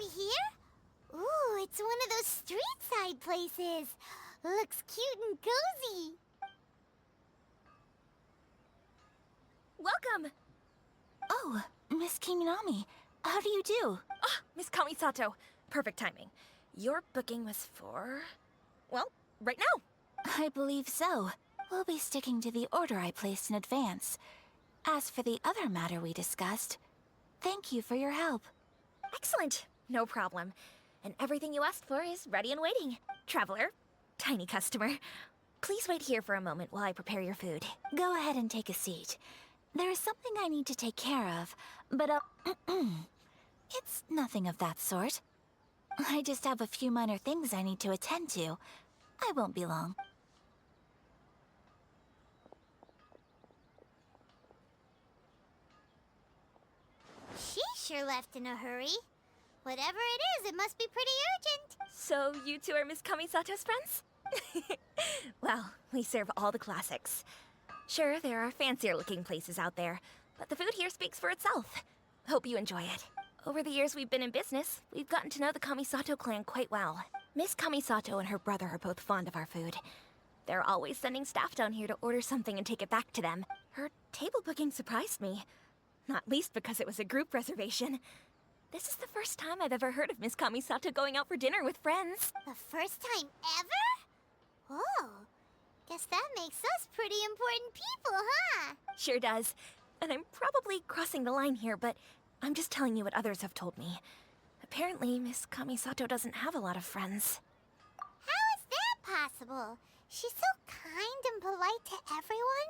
we here? Ooh, it's one of those street-side places. Looks cute and cozy. Welcome! Oh, Miss Kiminami. How do you do? Ah, Miss Kamisato. Perfect timing. Your booking was for... well, right now. I believe so. We'll be sticking to the order I placed in advance. As for the other matter we discussed, thank you for your help. Excellent. No problem. And everything you asked for is ready and waiting. Traveler, tiny customer, please wait here for a moment while I prepare your food. Go ahead and take a seat. There is something I need to take care of, but it's nothing of that sort. I just have a few minor things I need to attend to. I won't be long. She sure left in a hurry. Whatever it is, it must be pretty urgent. So you two are Miss Kamisato's friends? Well, we serve all the classics. Sure, there are fancier looking places out there, but the food here speaks for itself. Hope you enjoy it. Over the years we've been in business, we've gotten to know the Kamisato clan quite well. Miss Kamisato and her brother are both fond of our food. They're always sending staff down here to order something and take it back to them. Her table booking surprised me. Not least because it was a group reservation. This is the first time I've ever heard of Miss Kamisato going out for dinner with friends. The first time ever? Whoa. Guess that makes us pretty important people, huh? Sure does. And I'm probably crossing the line here, but I'm just telling you what others have told me. Apparently, Miss Kamisato doesn't have a lot of friends. How is that possible? She's so kind and polite to everyone.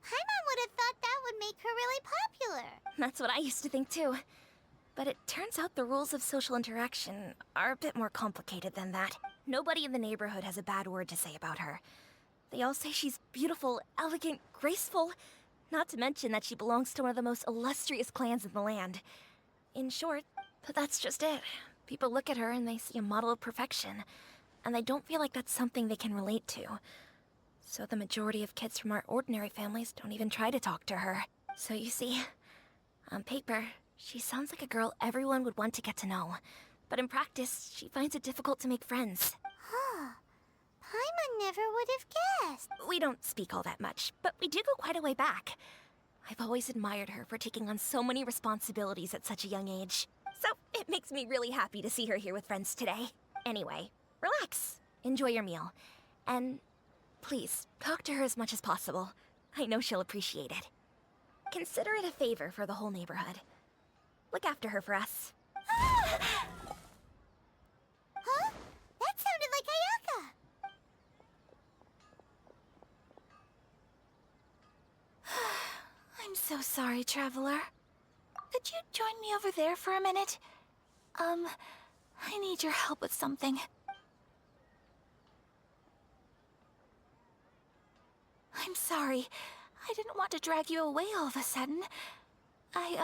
Paimon would have thought that would make her really popular. That's what I used to think too. But it turns out the rules of social interaction are a bit more complicated than that. Nobody in the neighborhood has a bad word to say about her. They all say she's beautiful, elegant, graceful, not to mention that she belongs to one of the most illustrious clans in the land. In short, but that's just it. People look at her and they see a model of perfection, and they don't feel like that's something they can relate to. So the majority of kids from our ordinary families don't even try to talk to her. So you see, on paper, she sounds like a girl everyone would want to get to know. But in practice, she finds it difficult to make friends. Huh. Paimon never would have guessed. We don't speak all that much, but we do go quite a way back. I've always admired her for taking on so many responsibilities at such a young age. So it makes me really happy to see her here with friends today. Anyway, relax. Enjoy your meal. And please, talk to her as much as possible. I know she'll appreciate it. Consider it a favor for the whole neighborhood. Look after her for us. Huh? That sounded like Ayaka. I'm so sorry, Traveler. Could you join me over there for a minute? I need your help with something. I'm sorry. I didn't want to drag you away all of a sudden. I,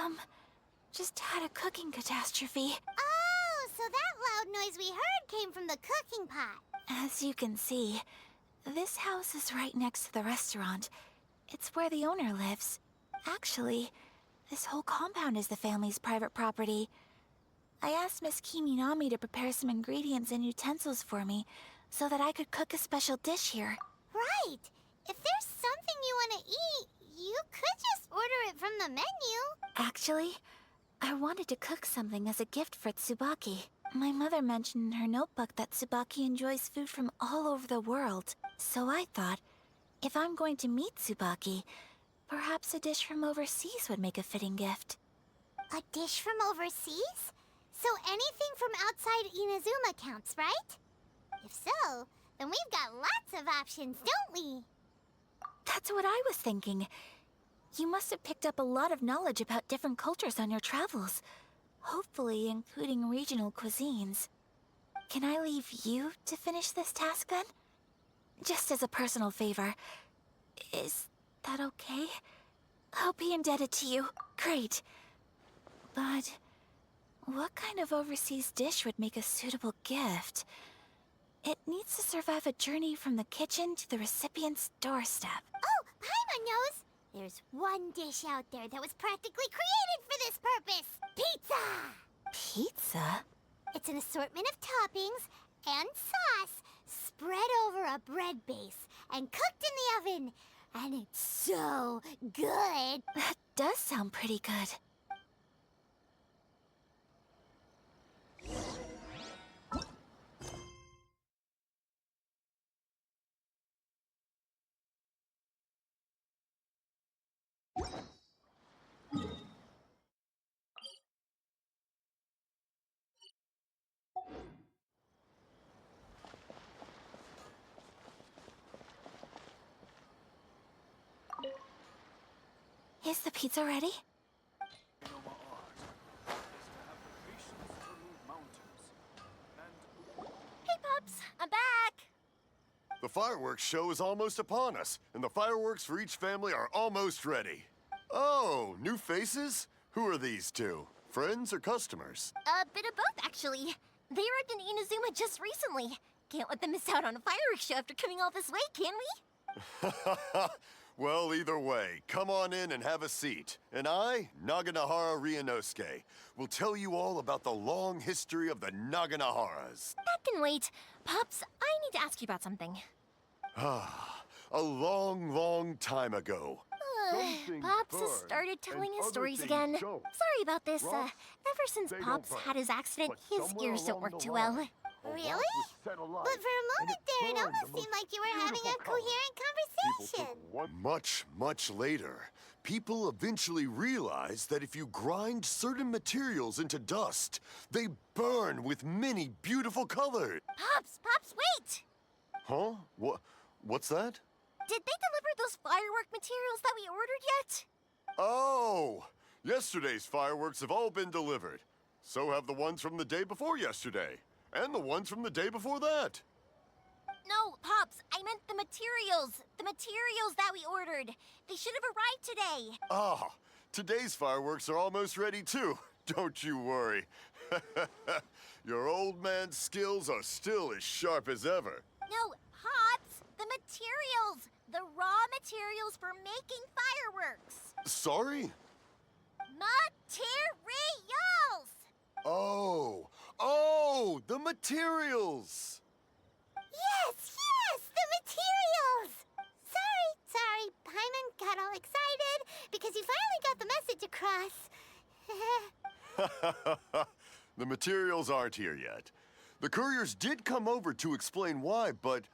just had a cooking catastrophe. Oh, so that loud noise we heard came from the cooking pot. As you can see, this house is right next to the restaurant. It's where the owner lives. Actually, this whole compound is the family's private property. I asked Miss Kiminami to prepare some ingredients and utensils for me so that I could cook a special dish here. Right. If there's something you want to eat, you could just order it from the menu. Actually, I wanted to cook something as a gift for Tsubaki. My mother mentioned in her notebook that Tsubaki enjoys food from all over the world. So I thought, if I'm going to meet Tsubaki, perhaps a dish from overseas would make a fitting gift. A dish from overseas? So anything from outside Inazuma counts, right? If so, then we've got lots of options, don't we? That's what I was thinking. You must have picked up a lot of knowledge about different cultures on your travels. Hopefully including regional cuisines. Can I leave you to finish this task then? Just as a personal favor. Is that okay? I'll be indebted to you. Great. But what kind of overseas dish would make a suitable gift? It needs to survive a journey from the kitchen to the recipient's doorstep. Oh, Paimon knows! There's one dish out there that was practically created for this purpose! Pizza! Pizza? It's an assortment of toppings and sauce spread over a bread base and cooked in the oven. And it's so good. That does sound pretty good. Is the pizza ready? Hey, Pops, I'm back! The fireworks show is almost upon us, and the fireworks for each family are almost ready. Oh, new faces? Who are these two? Friends or customers? A bit of both, actually. They arrived in Inazuma just recently. Can't let them miss out on a fireworks show after coming all this way, can we? Well, either way, come on in and have a seat. And I, Naganahara Ryunosuke, will tell you all about the long history of the Naganaharas. That can wait. Pops, I need to ask you about something. A long, long time ago. Something Pops has burned, started telling and his other stories things again. don't. Sorry about this. Rocks, Ever since they don't Pops burn. had his accident, But his somewhere ears don't along work the too line, well. a Really? rock was set alight, But for a and moment there, it burned almost the most seemed like you were having a beautiful color. coherent conversation. Much, much later, people eventually realized that if you grind certain materials into dust, they burn with many beautiful colors. Pops, wait! Huh? What's that? Did they deliver those firework materials that we ordered yet? Oh! Yesterday's fireworks have all been delivered. So have the ones from the day before yesterday. And the ones from the day before that. No, Pops, I meant the materials. The materials that we ordered. They should have arrived today. Ah, today's fireworks are almost ready too. Don't you worry. Your old man's skills are still as sharp as ever. No, Pops, the materials. The raw materials for making fireworks. Sorry? Materials! Oh, the materials! Yes, the materials! Sorry, Paimon got all excited because he finally got the message across. The materials aren't here yet. The couriers did come over to explain why, but,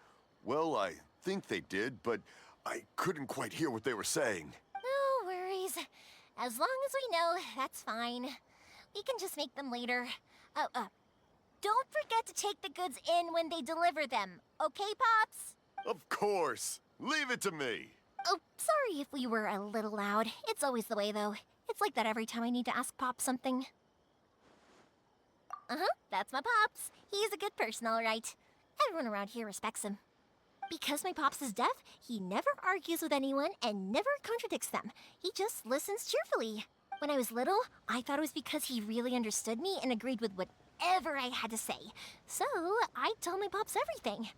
well, I think they did, but I couldn't quite hear what they were saying. No worries. As long as we know, that's fine. We can just make them later. Don't forget to take the goods in when they deliver them. Okay, Pops? Of course. Leave it to me. Oh, sorry if we were a little loud. It's always the way, though. It's like that every time I need to ask Pop something. That's my Pops. He's a good person, all right. Everyone around here respects him. Because my Pops is deaf, he never argues with anyone and never contradicts them. He just listens cheerfully. When I was little, I thought it was because he really understood me and agreed with whatever I had to say. So, I told my Pops everything.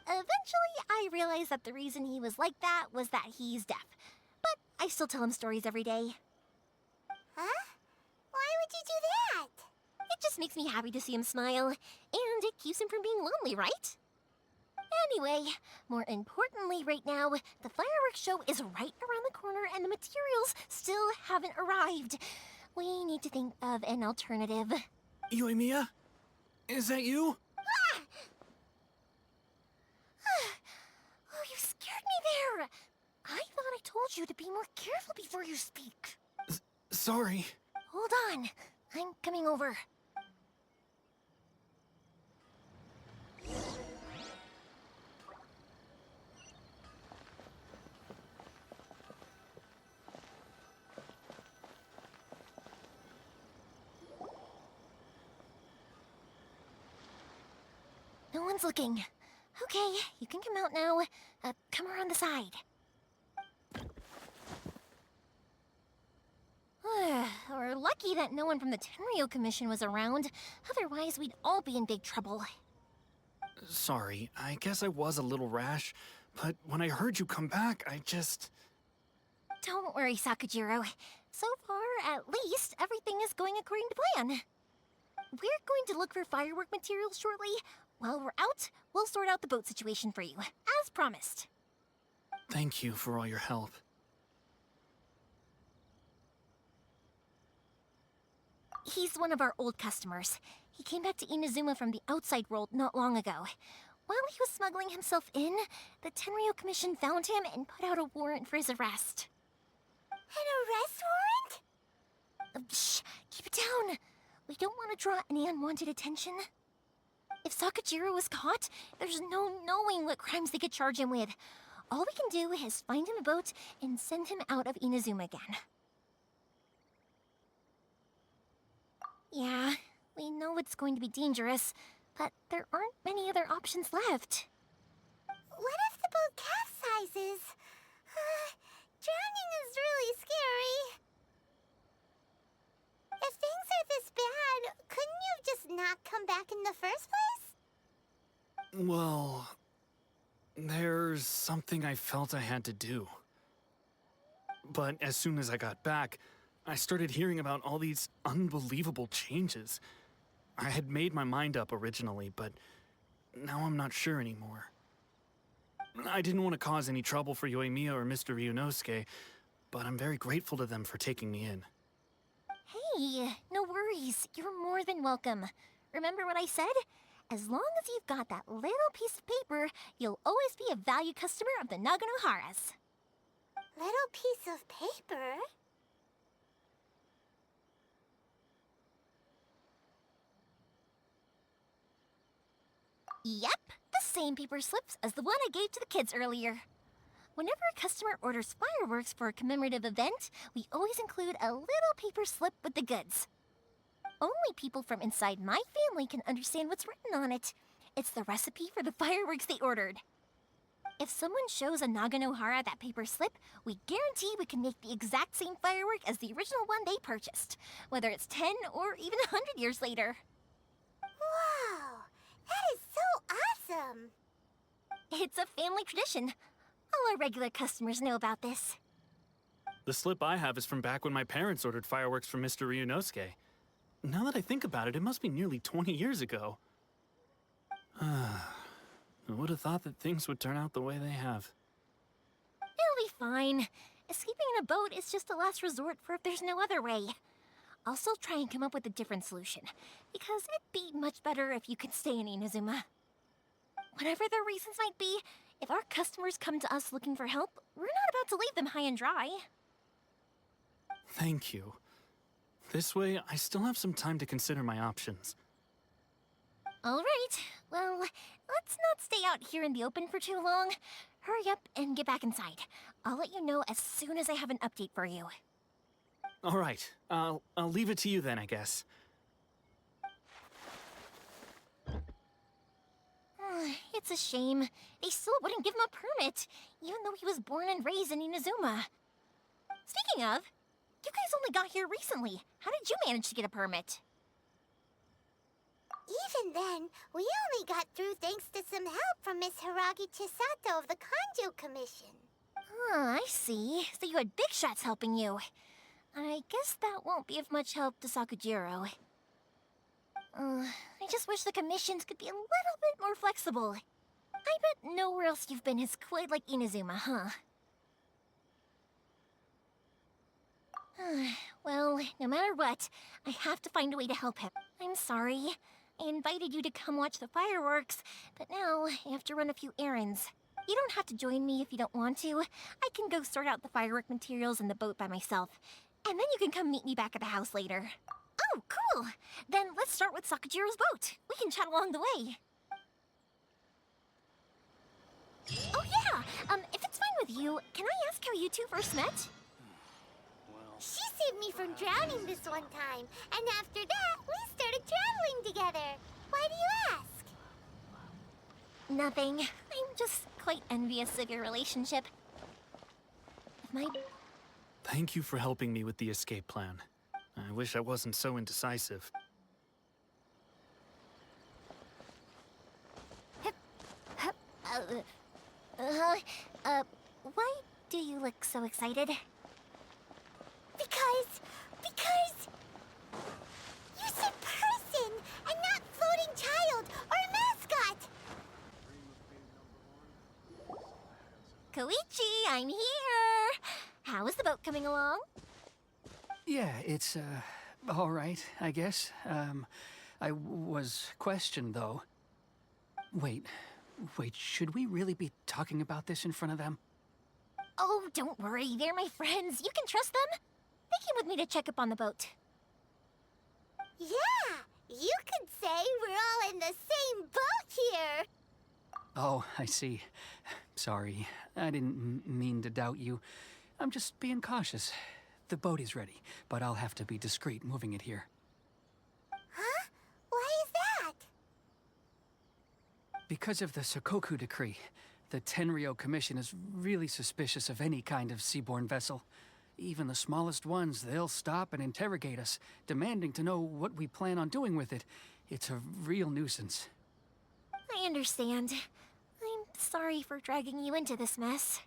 Eventually, I realized that the reason he was like that was that he's deaf. But I still tell him stories every day. Huh? Why would you do that? It just makes me happy to see him smile, and it keeps him from being lonely, right? Anyway, more importantly right now, the fireworks show is right around the corner and the materials still haven't arrived. We need to think of an alternative. Yoimiya? Is that you? Oh, you scared me there! I thought I told you to be more careful before you speak. Sorry. Hold on, I'm coming over. No one's looking. Okay, you can come out now. Come around the side. We're lucky that no one from the Tenryo Commission was around. Otherwise, we'd all be in big trouble. Sorry, I guess I was a little rash, but when I heard you come back, I just... Don't worry, Sakujiro. So far, at least, everything is going according to plan. We're going to look for firework materials shortly. While we're out, we'll sort out the boat situation for you, as promised. Thank you for all your help. He's one of our old customers. He came back to Inazuma from the outside world not long ago. While he was smuggling himself in, the Tenryo Commission found him and put out a warrant for his arrest. An arrest warrant? Shh, keep it down. We don't want to draw any unwanted attention. If Sakajiro was caught, there's no knowing what crimes they could charge him with. All we can do is find him a boat and send him out of Inazuma again. Yeah, we know it's going to be dangerous, but there aren't many other options left. What if the boat capsizes? Drowning is really scary. If things are this bad, couldn't you have just not come back in the first place? Well, there's something I felt I had to do. But as soon as I got back, I started hearing about all these unbelievable changes. I had made my mind up originally, but now I'm not sure anymore. I didn't want to cause any trouble for Yoimiya or Mr. Ryunosuke, but I'm very grateful to them for taking me in. Hey, no worries. You're more than welcome. Remember what I said? As long as you've got that little piece of paper, you'll always be a valued customer of the Naganoharas. Little piece of paper? Yep, the same paper slips as the one I gave to the kids earlier. Whenever a customer orders fireworks for a commemorative event, we always include a little paper slip with the goods. Only people from inside my family can understand what's written on it. It's the recipe for the fireworks they ordered. If someone shows a Naganohara that paper slip, we guarantee we can make the exact same firework as the original one they purchased, whether it's 10 or even 100 years later. Wow, that is so awesome. It's a family tradition. All our regular customers know about this. The slip I have is from back when my parents ordered fireworks from Mr. Ryunosuke. Now that I think about it, it must be nearly 20 years ago. I would have thought that things would turn out the way they have. It'll be fine. Escaping in a boat is just a last resort for if there's no other way. I'll still try and come up with a different solution, because it'd be much better if you could stay in Inazuma. Whatever their reasons might be, if our customers come to us looking for help, we're not about to leave them high and dry. Thank you. This way, I still have some time to consider my options. All right, well, let's not stay out here in the open for too long. Hurry up and get back inside. I'll let you know as soon as I have an update for you. All right, I'll leave it to you then, I guess. It's a shame. They still wouldn't give him a permit, even though he was born and raised in Inazuma. Speaking of, you guys only got here recently. How did you manage to get a permit? Even then, we only got through thanks to some help from Miss Hiragi Chisato of the Kanjo Commission. I see. So you had big shots helping you. I guess that won't be of much help to Sakujiro. I just wish the commissions could be a little bit more flexible. I bet nowhere else you've been is quite like Inazuma, huh? Well, no matter what, I have to find a way to help him. I'm sorry. I invited you to come watch the fireworks, but now I have to run a few errands. You don't have to join me if you don't want to. I can go sort out the firework materials in the boat by myself. And then you can come meet me back at the house later. Oh, cool! Then let's start with Sakujiro's boat. We can chat along the way. Oh yeah! If it's fine with you, can I ask how you two first met? She saved me from drowning this one time, and after that, we started traveling together. Why do you ask? Nothing. I'm just quite envious of your relationship. Thank you for helping me with the escape plan. I wish I wasn't so indecisive. Why do you look so excited? Because... You said person! Koichi, I'm here! How is the boat coming along? Yeah, it's, all right, I guess. I was questioned, though. Wait, should we really be talking about this in front of them? Oh, don't worry, they're my friends. You can trust them. They came with me to check up on the boat. Yeah, you could say we're all in the same boat here. Oh, I see. Sorry, I didn't mean to doubt you. I'm just being cautious. The boat is ready, but I'll have to be discreet moving it here. Huh? Why is that? Because of the Sokoku Decree, the Tenryo Commission is really suspicious of any kind of seaborne vessel. Even the smallest ones, they'll stop and interrogate us, demanding to know what we plan on doing with it. It's a real nuisance. I understand. I'm sorry for dragging you into this mess.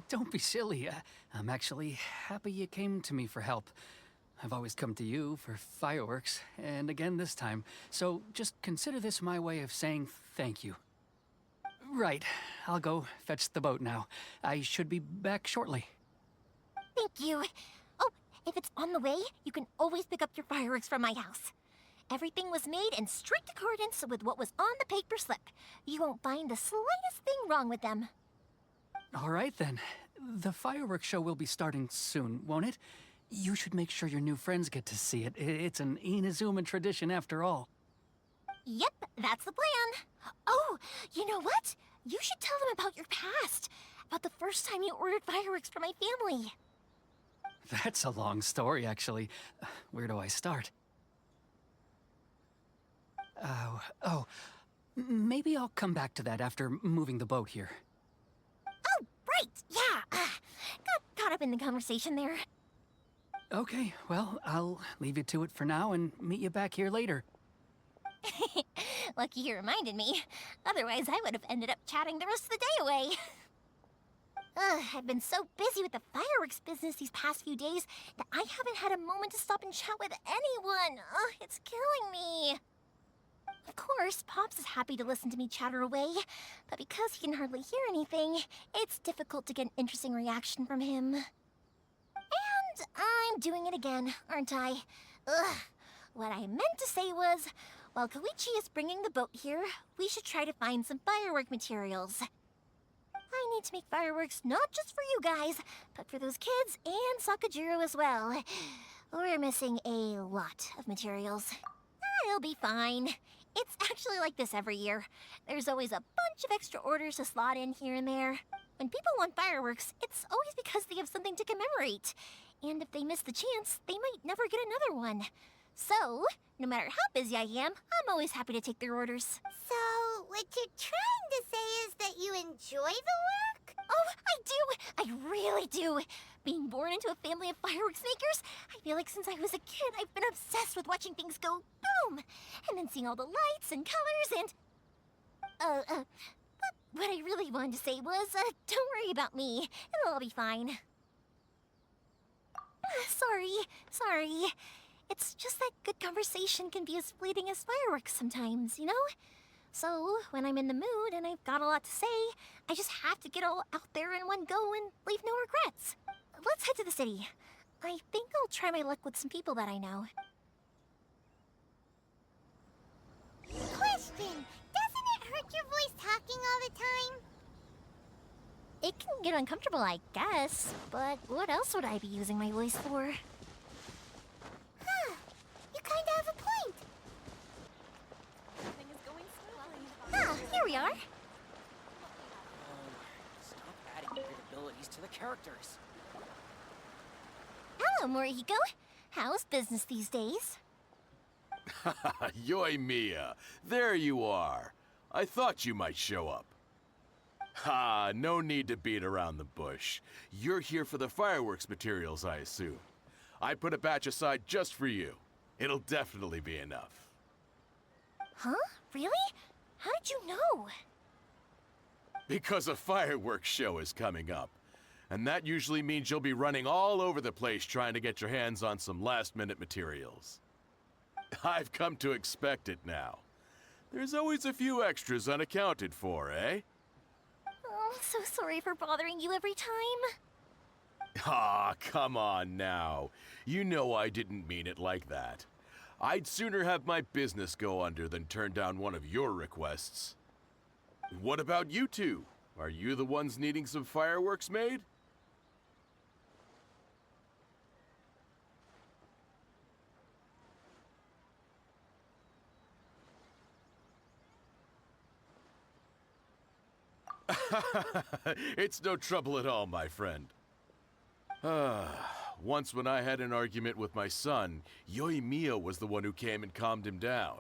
Don't be silly. I'm actually happy you came to me for help. I've always come to you for fireworks, and again this time. So just consider this my way of saying thank you. Right, I'll go fetch the boat now. I should be back shortly. Thank you. Oh, if it's on the way, you can always pick up your fireworks from my house. Everything was made in strict accordance with what was on the paper slip. You won't find the slightest thing wrong with them. All right then. The fireworks show will be starting soon, won't it? You should make sure your new friends get to see it. It's an Inazuma tradition after all. Yep, that's the plan. Oh, you know what? You should tell them about your past. About the first time you ordered fireworks for my family. That's a long story, actually. Where do I start? Maybe I'll come back to that after moving the boat here. Oh, right, yeah. Got caught up in the conversation there. Okay, well, I'll leave you to it for now and meet you back here later. Lucky you reminded me. Otherwise, I would have ended up chatting the rest of the day away. I've been so busy with the fireworks business these past few days that I haven't had a moment to stop and chat with anyone. It's killing me. Of course, Pops is happy to listen to me chatter away, but because he can hardly hear anything, it's difficult to get an interesting reaction from him. And I'm doing it again, aren't I? What I meant to say was, while Koichi is bringing the boat here, we should try to find some firework materials. I need to make fireworks not just for you guys, but for those kids and Sakajiro as well. We're missing a lot of materials. It'll be fine. It's actually like this every year. There's always a bunch of extra orders to slot in here and there. When people want fireworks, it's always because they have something to commemorate. And if they miss the chance, they might never get another one. So, no matter how busy I am, I'm always happy to take their orders. So, what you're trying to say is that you enjoy the work? Oh, I do! I really do! Being born into a family of fireworks makers, I feel like since I was a kid, I've been obsessed with watching things go boom! And then seeing all the lights and colors and... But what I really wanted to say was, don't worry about me. It'll all be fine. Sorry. It's just that good conversation can be as fleeting as fireworks sometimes, you know? So, when I'm in the mood and I've got a lot to say, I just have to get all out there in one go and leave no regrets. Let's head to the city. I think I'll try my luck with some people that I know. Question! Doesn't it hurt your voice talking all the time? It can get uncomfortable, I guess, but what else would I be using my voice for? Huh. You kinda have a point. Everything is going smoothly. Here we are. Stop adding weird abilities to the characters. Hello, Morihiko. How's business these days? Yoimiya, there you are. I thought you might show up. Ha, no need to beat around the bush. You're here for the fireworks materials, I assume. I put a batch aside just for you. It'll definitely be enough. Huh? Really? How did you know? Because a fireworks show is coming up. And that usually means you'll be running all over the place trying to get your hands on some last-minute materials. I've come to expect it now. There's always a few extras unaccounted for, eh? Oh, so sorry for bothering you every time. Ah, come on now. You know I didn't mean it like that. I'd sooner have my business go under than turn down one of your requests. What about you two? Are you the ones needing some fireworks made? It's no trouble at all, my friend. Once when I had an argument with my son, Yoimiya was the one who came and calmed him down.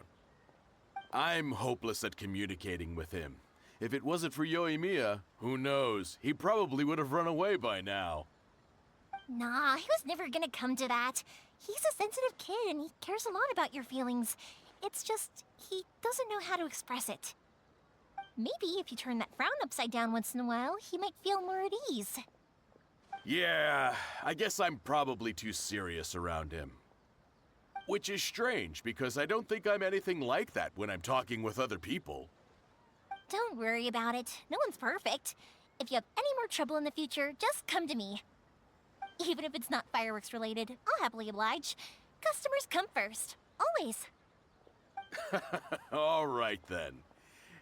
I'm hopeless at communicating with him. If it wasn't for Yoimiya, who knows, he probably would have run away by now. Nah, he was never gonna come to that. He's a sensitive kid and he cares a lot about your feelings. It's just, he doesn't know how to express it. Maybe if you turn that frown upside down once in a while, he might feel more at ease. Yeah, I guess I'm probably too serious around him. Which is strange, because I don't think I'm anything like that when I'm talking with other people. Don't worry about it. No one's perfect. If you have any more trouble in the future, just come to me. Even if it's not fireworks related, I'll happily oblige. Customers come first. Always. All right then.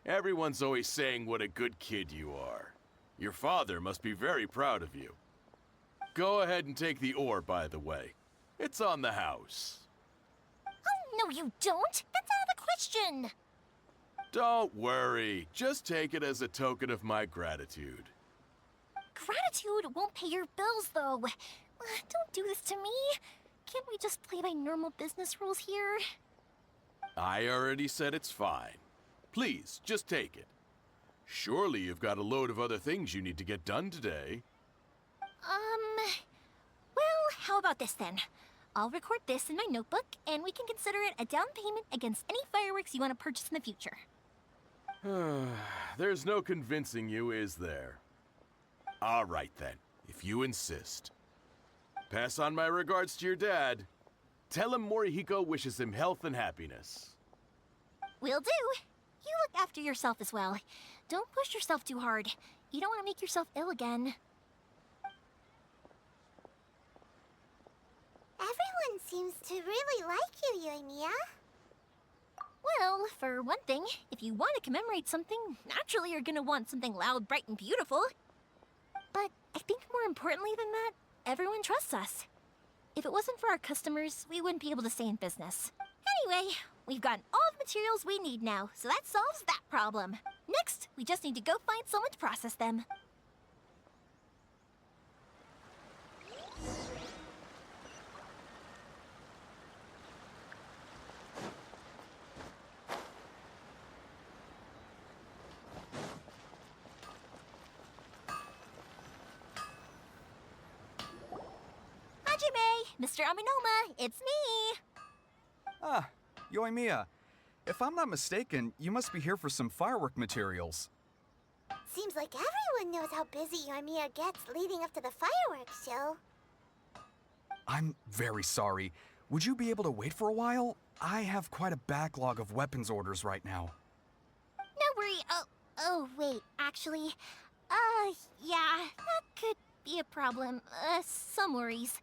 Everyone's always saying what a good kid you are. Your father must be very proud of you. Go ahead and take the ore, by the way. It's on the house. Oh, no you don't! That's out of the question! Don't worry. Just take it as a token of my gratitude. Gratitude won't pay your bills, though. Don't do this to me. Can't we just play by normal business rules here? I already said it's fine. Please, just take it. Surely you've got a load of other things you need to get done today. Well, how about this then? I'll record this in my notebook, and we can consider it a down payment against any fireworks you want to purchase in the future. There's no convincing you, is there? All right then, if you insist. Pass on my regards to your dad. Tell him Morihiko wishes him health and happiness. Will do. You look after yourself as well. Don't push yourself too hard. You don't want to make yourself ill again. Everyone seems to really like you, Yoimiya. Well, for one thing, if you want to commemorate something, naturally you're gonna want something loud, bright, and beautiful. But I think more importantly than that, everyone trusts us. If it wasn't for our customers, we wouldn't be able to stay in business. Anyway, we've gotten all the materials we need now, so that solves that problem. Next, we just need to go find someone to process them. Hajime, Mr. Aminoma, it's me! Ah, Yoimiya. If I'm not mistaken, you must be here for some firework materials. Seems like everyone knows how busy Yoimiya gets leading up to the fireworks show. I'm very sorry. Would you be able to wait for a while? I have quite a backlog of weapons orders right now. No worry. Oh, wait, actually, yeah, that could be a problem. Some worries.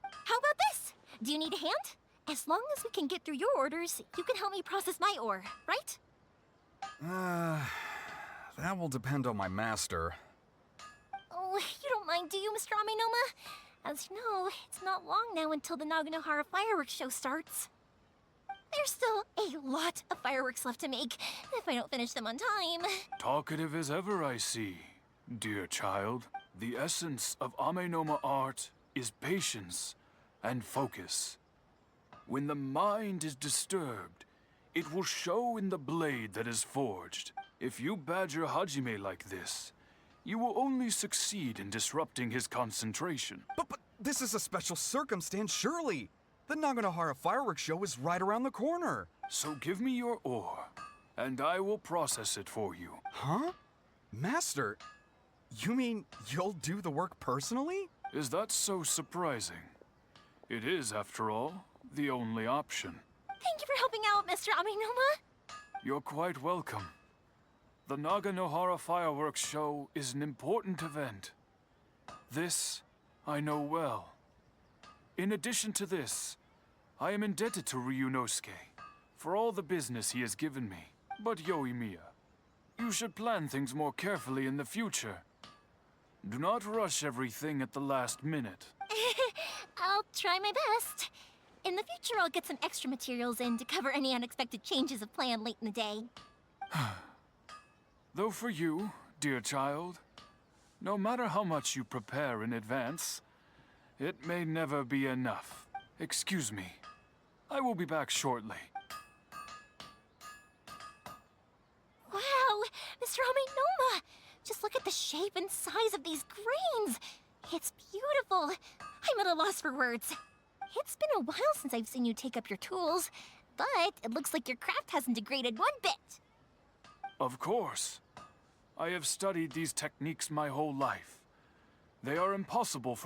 How about this? Do you need a hand? As long as we can get through your orders, you can help me process my ore, right? That will depend on my master. Oh, you don't mind, do you, Mr. Aminoma? As you know, it's not long now until the Naganohara fireworks show starts. There's still a lot of fireworks left to make, if I don't finish them on time. Talkative as ever, I see. Dear child, the essence of Amenoma art is patience and focus. When the mind is disturbed, it will show in the blade that is forged. If you badger Hajime like this, you will only succeed in disrupting his concentration. But this is a special circumstance, surely. The Naganohara fireworks show is right around the corner. So give me your ore, and I will process it for you. Huh? Master, you mean you'll do the work personally? Is that so surprising? It is, after all, the only option. Thank you for helping out, Mr. Aminoma. You're quite welcome. The Naganohara Fireworks Show is an important event. This I know well. In addition to this, I am indebted to Ryunosuke for all the business he has given me. But Yoimiya, you should plan things more carefully in the future. Do not rush everything at the last minute. I'll try my best. In the future, I'll get some extra materials in to cover any unexpected changes of plan late in the day. Though for you, dear child, no matter how much you prepare in advance, it may never be enough. Excuse me. I will be back shortly. Wow, Mr. Amenoma! Just look at the shape and size of these grains! It's beautiful! I'm at a loss for words. It's been a while since I've seen you take up your tools, but it looks like your craft hasn't degraded one bit. Of course. I have studied these techniques my whole life. They are impossible for